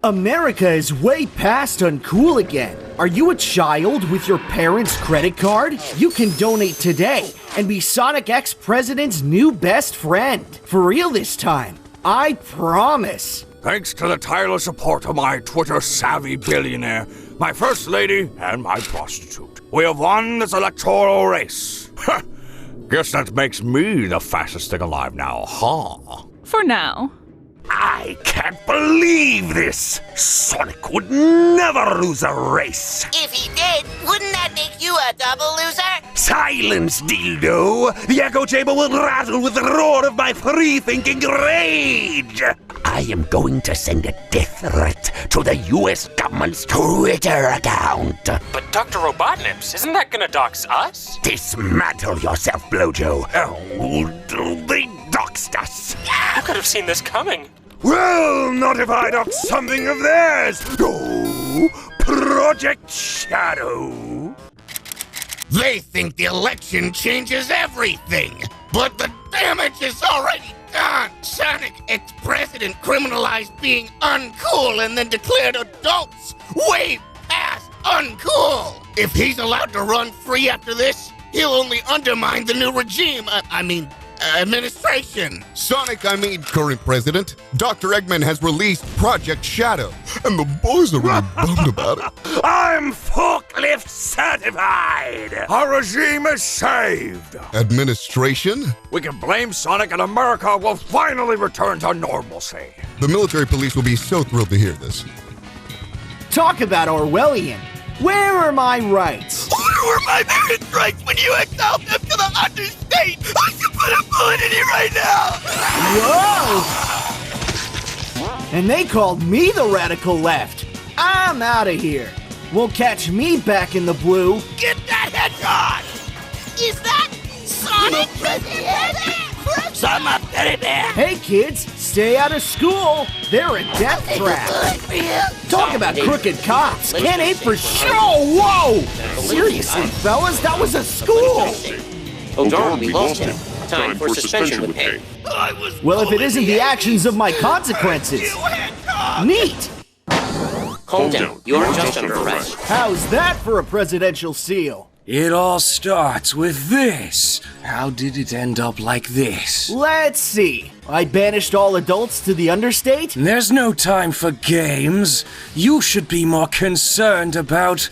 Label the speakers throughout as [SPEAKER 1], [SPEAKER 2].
[SPEAKER 1] America is way past uncool again. Are you a child with your parents' credit card? You can donate today and be Sonic X President's new best friend. For real this time. I promise.
[SPEAKER 2] Thanks to the tireless support of my Twitter-savvy billionaire, my First Lady, and my prostitute, we have won this electoral race. Guess that makes me the fastest thing alive now, huh?
[SPEAKER 3] For now.
[SPEAKER 2] I can't believe this! Sonic would never lose a race!
[SPEAKER 4] If he did, wouldn't that make you a double loser?
[SPEAKER 2] Silence, dildo! The echo chamber will rattle with the roar of my free-thinking rage! I am going to send a death threat to the US government's Twitter account!
[SPEAKER 5] But Dr. Robotnik, isn't that gonna dox us?
[SPEAKER 2] Dismantle yourself, BLOJO! Oh, they doxed us!
[SPEAKER 5] Who could have seen this coming?
[SPEAKER 2] Well, not if I doxed something of theirs! Oh, Project Shadow!
[SPEAKER 6] They think the election changes everything, but the damage is already done. Sonic ex-president criminalized being uncool and then declared adults way past uncool. If he's allowed to run free after this, he'll only undermine the new regime. Administration.
[SPEAKER 7] Sonic, current president, Dr. Eggman has released Project Shadow, and the boys are really bummed about it.
[SPEAKER 2] I'm forklift certified! Our regime is saved!
[SPEAKER 7] Administration?
[SPEAKER 2] We can blame Sonic and America will finally return to normalcy.
[SPEAKER 7] The military police will be so thrilled to hear this.
[SPEAKER 1] Talk about Orwellian. Where are my rights?
[SPEAKER 6] Where were my parents' rights when you exiled them to the understate? I can put a bullet in you right now!
[SPEAKER 1] Whoa! And they called me the radical left. I'm out of here. Won't catch me back in the blue.
[SPEAKER 6] Get that hedgehog!
[SPEAKER 4] Is that Sonic President?
[SPEAKER 6] Son of teddy bear!
[SPEAKER 1] Hey kids, stay out of school. They're a death trap. Talk about crooked cops. Can't aim for sure. Whoa! Seriously, fellas, that was a school.
[SPEAKER 8] Oh darn, we lost him. Time for suspension with pay.
[SPEAKER 1] Well, if it isn't the actions of my consequences. Neat.
[SPEAKER 8] Calm down. You're just under arrest.
[SPEAKER 1] How's that for a presidential seal?
[SPEAKER 9] It all starts with this. How did it end up like this?
[SPEAKER 1] Let's see. I banished all adults to the understate?
[SPEAKER 9] There's no time for games. You should be more concerned about...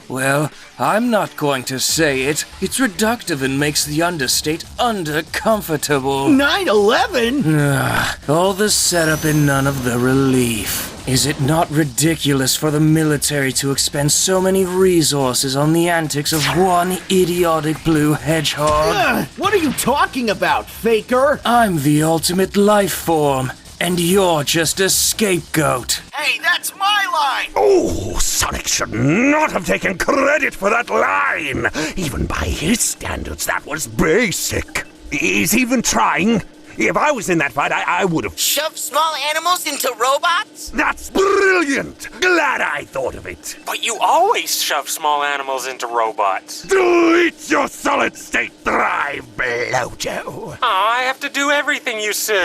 [SPEAKER 9] Well, I'm not going to say it. It's reductive and makes the understate undercomfortable.
[SPEAKER 1] 9/11?
[SPEAKER 9] All the setup and none of the relief. Is it not ridiculous for the military to expend so many resources on the antics of one idiotic blue hedgehog?
[SPEAKER 1] What are you talking about, faker?
[SPEAKER 9] I'm the ultimate life form, and you're just a scapegoat.
[SPEAKER 1] Hey, that's my line!
[SPEAKER 2] Oh, Sonic should not have taken credit for that line! Even by his standards, that was basic. He's even trying. If I was in that fight, I would have...
[SPEAKER 4] Shove small animals into robots?
[SPEAKER 2] That's brilliant! Glad I thought of it.
[SPEAKER 5] But you always shove small animals into robots.
[SPEAKER 2] Delete your solid-state drive, BLOJO!
[SPEAKER 5] I have to do everything you say.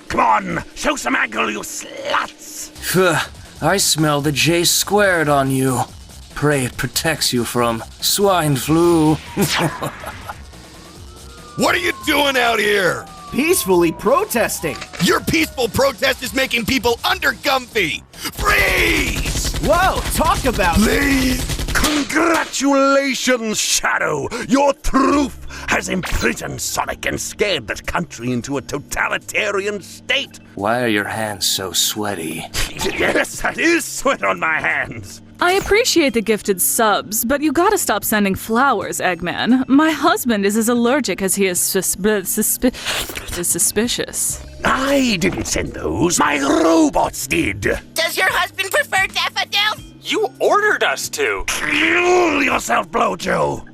[SPEAKER 2] Come on, show some ankle, you sluts!
[SPEAKER 9] I smell the J squared on you. Pray it protects you from swine flu.
[SPEAKER 6] What are you doing out here?
[SPEAKER 1] Peacefully protesting.
[SPEAKER 6] Your peaceful protest is making people undercomfy. Freeze!
[SPEAKER 1] Whoa, talk about...
[SPEAKER 2] Please! Congratulations, Shadow! Your truth has imprisoned Sonic and scared the country into a totalitarian state.
[SPEAKER 9] Why are your hands so sweaty?
[SPEAKER 2] Yes, that is sweat on my hands.
[SPEAKER 3] I appreciate the gifted subs, but you gotta stop sending flowers, Eggman. My husband is as allergic as he is suspicious.
[SPEAKER 2] I didn't send those. My robots did.
[SPEAKER 4] Does your husband prefer daffodils?
[SPEAKER 5] You ordered us to.
[SPEAKER 2] Kill yourself, BLOJO.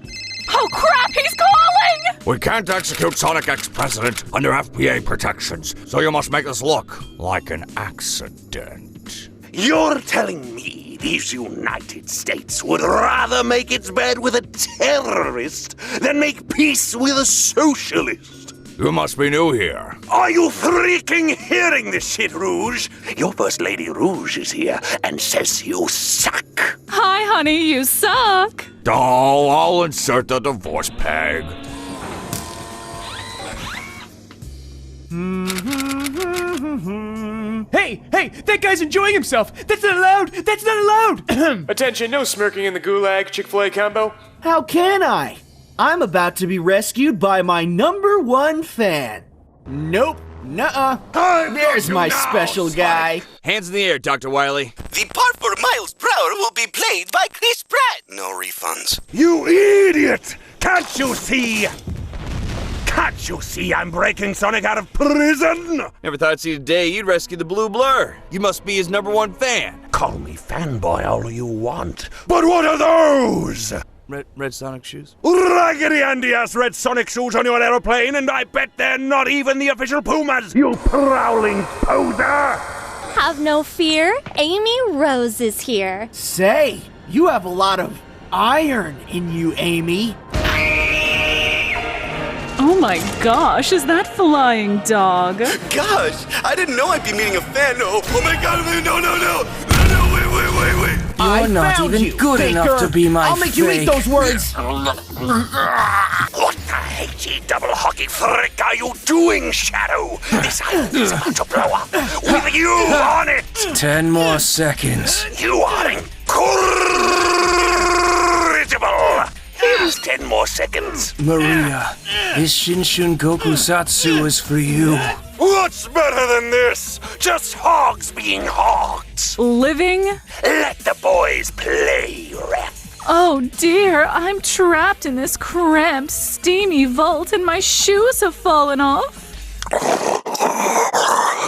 [SPEAKER 3] Oh crap, he's calling!
[SPEAKER 2] We can't execute Sonic X President under FBA protections, so you must make this look like an accident. You're telling me these United States would rather make its bed with a terrorist than make peace with a socialist? You must be new here.
[SPEAKER 10] Are you freaking hearing this shit, Rouge? Your First Lady Rouge is here and says you suck.
[SPEAKER 3] Hi, honey, you suck.
[SPEAKER 2] Oh, I'll insert the divorce peg.
[SPEAKER 11] Hey, that guy's enjoying himself. That's not allowed. That's not allowed.
[SPEAKER 12] Attention, no smirking in the Gulag Chick-fil-A combo.
[SPEAKER 1] How can I? I'm about to be rescued by my #1 fan. Nope. Nuh-uh. There's my special guy.
[SPEAKER 13] Hands in the air, Dr. Wiley.
[SPEAKER 14] The part for Miles Prower will be played by Chris Pratt. No refunds.
[SPEAKER 10] You idiot! Can't you see? Can't you see I'm breaking Sonic out of prison?
[SPEAKER 13] Never thought I'd see a day you'd rescue the Blue Blur. You must be his #1 fan.
[SPEAKER 10] Call me fanboy all you want. But what are those?
[SPEAKER 13] Red Sonic shoes?
[SPEAKER 10] Raggedy Andy-ass red Sonic shoes on your aeroplane, and I bet they're not even the official Pumas, you prowling poser!
[SPEAKER 15] Have no fear, Amy Rose is here.
[SPEAKER 1] Say, you have a lot of iron in you, Amy.
[SPEAKER 3] Oh my gosh, is that Flying Dog?
[SPEAKER 14] Gosh, I didn't know I'd be meeting a fan. Oh my god, no, wait.
[SPEAKER 9] You're not even good enough to be my
[SPEAKER 1] I'll make you eat those words.
[SPEAKER 10] What the HE double hockey frick are you doing, Shadow? This island is about to blow up with you on it.
[SPEAKER 9] 10 more seconds.
[SPEAKER 10] You are incorrigible. Here's 10 more seconds.
[SPEAKER 9] Maria, this Shinshin Gokusatsu is for you.
[SPEAKER 10] What's better than this? Just hogs being hogs.
[SPEAKER 3] Living?
[SPEAKER 10] Let the boys play, ref.
[SPEAKER 3] Oh dear, I'm trapped in this cramped, steamy vault and my shoes have fallen off.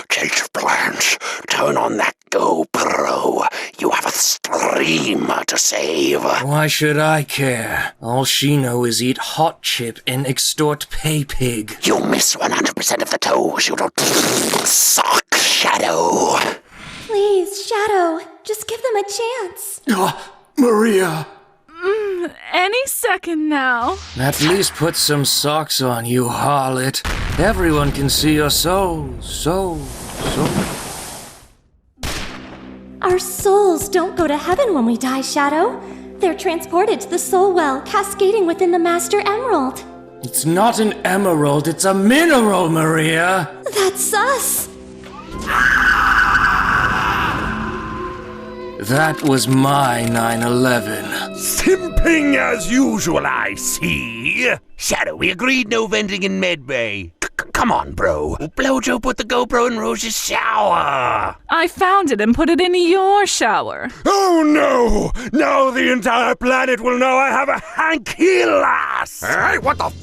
[SPEAKER 10] Change of plans. Turn on that GoPro. You have a streamer to save.
[SPEAKER 9] Why should I care? All she knows is eat hot chip and extort pay pig.
[SPEAKER 10] You miss 100% of the toes. You don't suck, Shadow.
[SPEAKER 15] Please, Shadow, just give them a chance.
[SPEAKER 9] Maria.
[SPEAKER 3] Any second now.
[SPEAKER 9] At least put some socks on, you harlot. Everyone can see your soul.
[SPEAKER 15] Our souls don't go to heaven when we die, Shadow. They're transported to the soul well, cascading within the Master Emerald.
[SPEAKER 9] It's not an emerald, it's a mineral, Maria.
[SPEAKER 15] That's us.
[SPEAKER 9] That was my 9/11.
[SPEAKER 10] Simping as usual, I see. Shadow, we agreed no venting in medbay. Come on, bro. Blojo put the GoPro in Rouge's shower.
[SPEAKER 3] I found it and put it in your shower.
[SPEAKER 10] Oh no! Now the entire planet will know I have a hanky lass!
[SPEAKER 2] Hey, what the f***?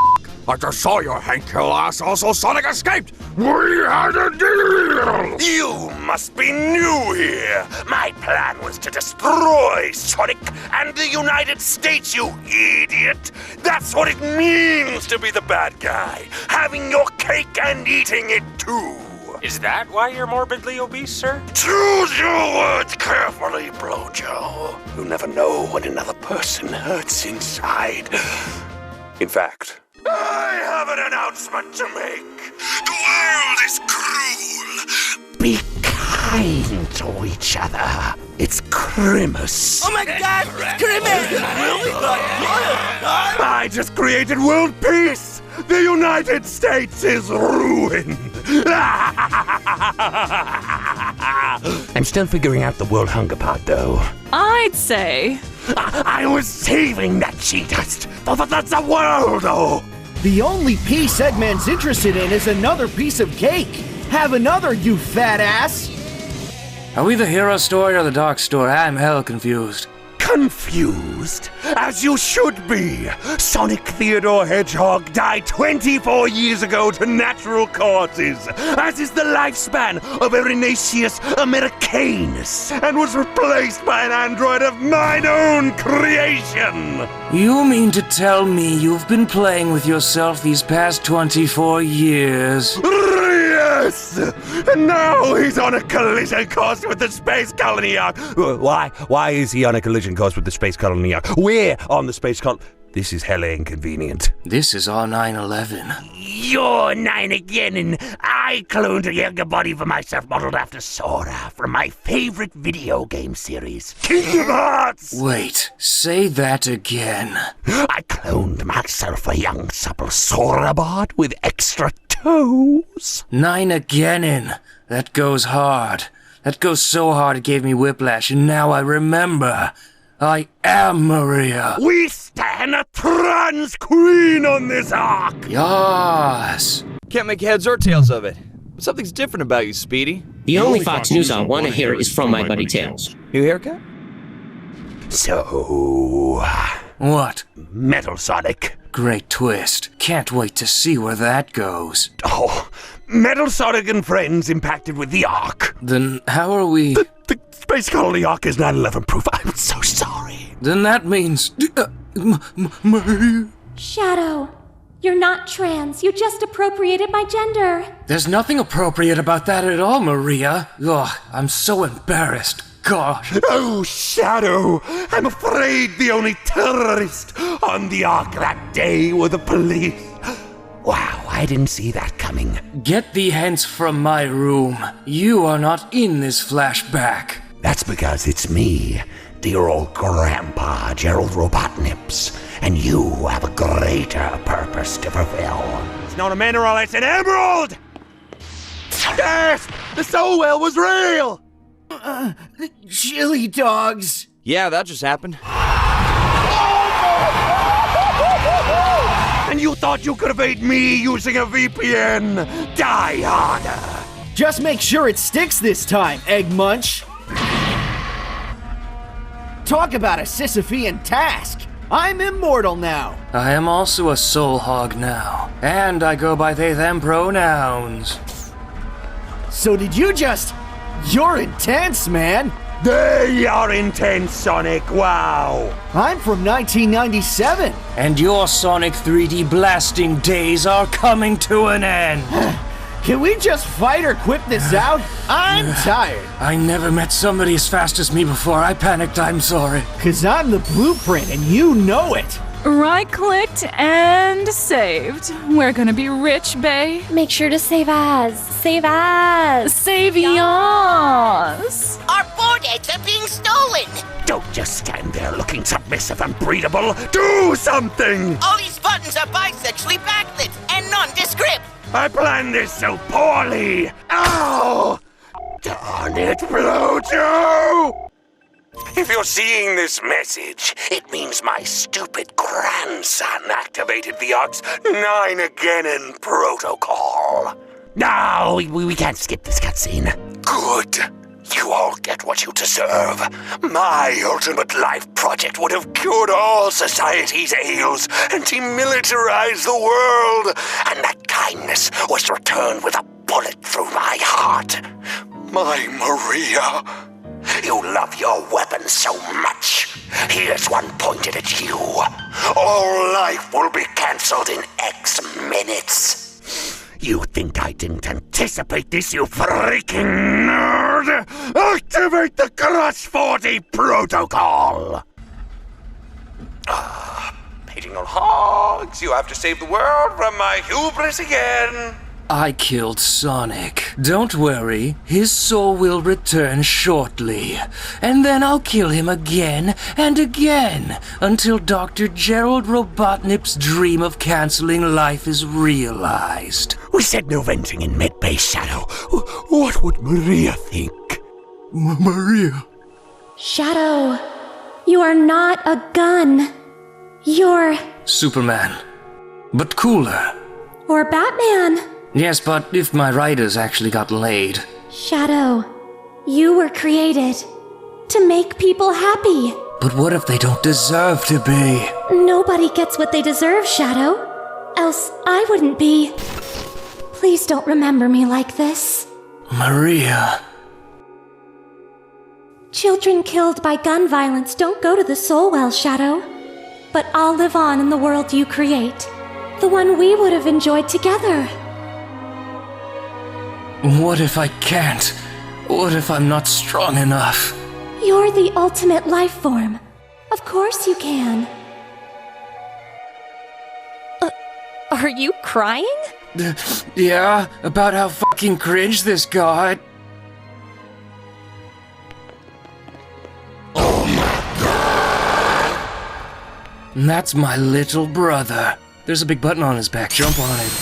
[SPEAKER 2] I just saw your hanky lass, also Sonic escaped! We had a deal!
[SPEAKER 10] You must be new here! My plan was to destroy Sonic and the United States, you idiot! That's what it means to be the bad guy! Having your cake and eating it too!
[SPEAKER 5] Is that why you're morbidly obese, sir?
[SPEAKER 10] Choose your words carefully, Blojo. You never know when another person hurts inside. In fact, I have an announcement to make. The world is cruel. Be kind to each other. It's Christmas.
[SPEAKER 14] Oh my god, it's Christmas!
[SPEAKER 10] I just created world peace. The United States is ruined. I'm still figuring out the world hunger part, though.
[SPEAKER 3] I'd say.
[SPEAKER 10] I was saving that cheetahs. But that's the world, though.
[SPEAKER 1] The only piece Eggman's interested in is another piece of cake. Have another, you fat ass.
[SPEAKER 9] Are we the hero story or the dark story? I'm hell confused.
[SPEAKER 10] Confused? As you should be. Sonic Theodore Hedgehog died 24 years ago to natural causes, as is the lifespan of Erinaceus Americanus, and was replaced by an android of mine own creation.
[SPEAKER 9] You mean to tell me you've been playing with yourself these past 24 years?
[SPEAKER 10] Yes! And now he's on a collision course with the space colony arc. Why is he on a collision course with the space colony arc? We're on the space colony. This is hella inconvenient.
[SPEAKER 9] This is our 9/11.
[SPEAKER 6] You're 9 again, and I cloned a younger body for myself modeled after Sora from my favorite video game series, Kingdom Hearts!
[SPEAKER 9] Wait, say that again.
[SPEAKER 6] I cloned myself a young supple Sora bot with extra toes.
[SPEAKER 9] 9 again. That goes hard. That goes so hard it gave me whiplash, and now I remember. I am Maria.
[SPEAKER 6] We stand a trans queen on this ark.
[SPEAKER 9] Yes.
[SPEAKER 13] Can't make heads or tails of it. Something's different about you, Speedy.
[SPEAKER 8] The only Fox News I want to hear is from my buddy Tails.
[SPEAKER 13] New haircut?
[SPEAKER 6] So...
[SPEAKER 9] What?
[SPEAKER 6] Metal Sonic.
[SPEAKER 9] Great twist. Can't wait to see where that goes.
[SPEAKER 6] Oh, Metal Sonic and friends impacted with the Ark.
[SPEAKER 9] Then how are we...
[SPEAKER 6] The Space Colony Ark is 9/11 proof. I'm so sorry.
[SPEAKER 9] Then that means... Maria...
[SPEAKER 15] Shadow, you're not trans. You just appropriated my gender.
[SPEAKER 9] There's nothing appropriate about that at all, Maria. Ugh, I'm so embarrassed. Gosh.
[SPEAKER 6] Oh, Shadow! I'm afraid the only terrorist on the Ark that day were the police. Wow, I didn't see that coming.
[SPEAKER 9] Get thee hence from my room. You are not in this flashback.
[SPEAKER 6] That's because it's me, dear old Grandpa Gerald Robotnips, and you have a greater purpose to fulfill.
[SPEAKER 2] It's not a mineral, it's an emerald! Yes! The soul well was real!
[SPEAKER 1] Chili dogs.
[SPEAKER 13] Yeah, that just happened.
[SPEAKER 2] And you thought you could evade me using a VPN? Die harder!
[SPEAKER 1] Just make sure it sticks this time, Egg Munch. Talk about a Sisyphean task. I'm immortal now.
[SPEAKER 9] I am also a soul hog now. And I go by they them pronouns.
[SPEAKER 1] So did you just... You're intense, man.
[SPEAKER 2] They are intense, Sonic, wow.
[SPEAKER 1] I'm from 1997.
[SPEAKER 9] And your Sonic 3D blasting days are coming to an end.
[SPEAKER 1] Can we just fight or quip this out? I'm tired.
[SPEAKER 9] I never met somebody as fast as me before. I panicked, I'm sorry.
[SPEAKER 1] 'Cause I'm the blueprint and you know it.
[SPEAKER 3] Right-clicked and saved. We're gonna be rich, bae.
[SPEAKER 15] Make sure to save as. Save as.
[SPEAKER 3] Save yours.
[SPEAKER 4] Our board eggs are being stolen.
[SPEAKER 6] Don't just stand there looking submissive and breedable. Do something!
[SPEAKER 4] All these buttons are bisexually backlit and nondescript.
[SPEAKER 6] I planned this so poorly. Ow! Darn it, BLOJO!
[SPEAKER 10] If you're seeing this message, it means my stupid grandson activated the Ark's 9 again protocol.
[SPEAKER 6] No, we can't skip this cutscene.
[SPEAKER 10] Good. You all get what you deserve. My ultimate life project would have cured all society's ails and demilitarized the world. And that kindness was returned with a bullet through my heart. My Maria. You love your weapons so much. Here's one pointed at you. All life will be cancelled in X minutes.
[SPEAKER 6] You think I didn't anticipate this, you freaking nerd? Activate the Crush 40 protocol!
[SPEAKER 10] Painting on hogs, you have to save the world from my hubris again.
[SPEAKER 9] I killed Sonic. Don't worry, his soul will return shortly. And then I'll kill him again and again until Dr. Gerald Robotnik's dream of canceling life is realized.
[SPEAKER 6] We said no venting in mid-base, Shadow. What would Maria think?
[SPEAKER 9] Maria.
[SPEAKER 15] Shadow, you are not a gun. You're...
[SPEAKER 9] Superman. But cooler.
[SPEAKER 15] Or Batman.
[SPEAKER 9] Yes, but if my writers actually got laid.
[SPEAKER 15] Shadow, you were created to make people happy.
[SPEAKER 9] But what if they don't deserve to be?
[SPEAKER 15] Nobody gets what they deserve, Shadow. Else I wouldn't be. Please don't remember me like this.
[SPEAKER 9] Maria.
[SPEAKER 15] Children killed by gun violence don't go to the soul well, Shadow. But I'll live on in the world you create. The one we would have enjoyed together.
[SPEAKER 9] What if I can't? What if I'm not strong enough?
[SPEAKER 15] You're the ultimate life form. Of course you can.
[SPEAKER 16] Are you crying?
[SPEAKER 9] Yeah, about how fucking cringe this got. And that's my little brother. There's a big button on his back. Jump on it.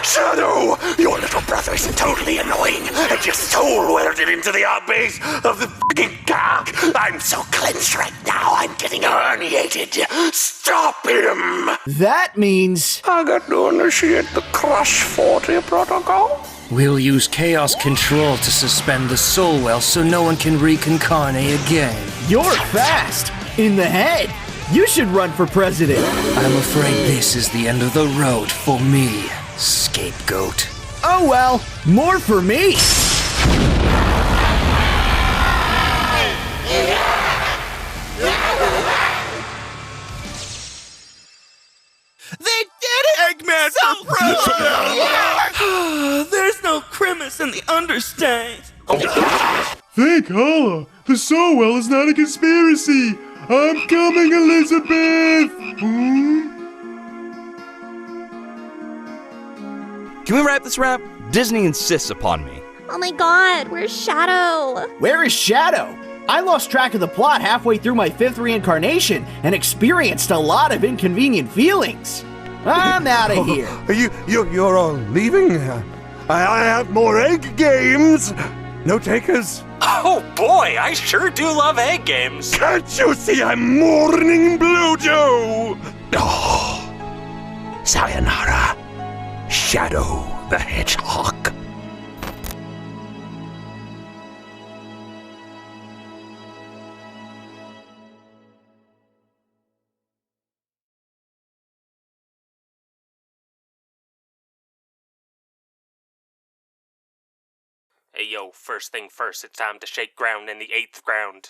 [SPEAKER 10] Shadow! Your little brother is totally annoying, and your soul welded into the base of the fucking cock. I'm so clenched right now, I'm getting herniated. Stop him!
[SPEAKER 1] That means
[SPEAKER 10] I got to initiate the Crush 40 protocol.
[SPEAKER 9] We'll use Chaos Control to suspend the soul well so no one can reconcarnate again.
[SPEAKER 1] You're fast! In the head! You should run for president!
[SPEAKER 9] I'm afraid this is the end of the road for me, scapegoat.
[SPEAKER 1] Oh well, more for me!
[SPEAKER 14] They did it! Eggman for president! There's no Grimace in the Understate.
[SPEAKER 11] Thank Allah! The soul well is not a conspiracy! I'm coming, Elizabeth!
[SPEAKER 13] Can we wrap this rap? Disney insists upon me.
[SPEAKER 16] Oh my god, where's Shadow?
[SPEAKER 1] Where is Shadow? I lost track of the plot halfway through my 5th reincarnation and experienced a lot of inconvenient feelings. I'm out of here.
[SPEAKER 17] You're all leaving? I have more egg games. No takers?
[SPEAKER 5] Oh boy, I sure do love egg games.
[SPEAKER 17] Can't you see I'm mourning BLOJO?
[SPEAKER 10] Oh, sayonara, Shadow the Hedgehog.
[SPEAKER 5] Hey yo, first thing first, it's time to shake ground in the 8th ground.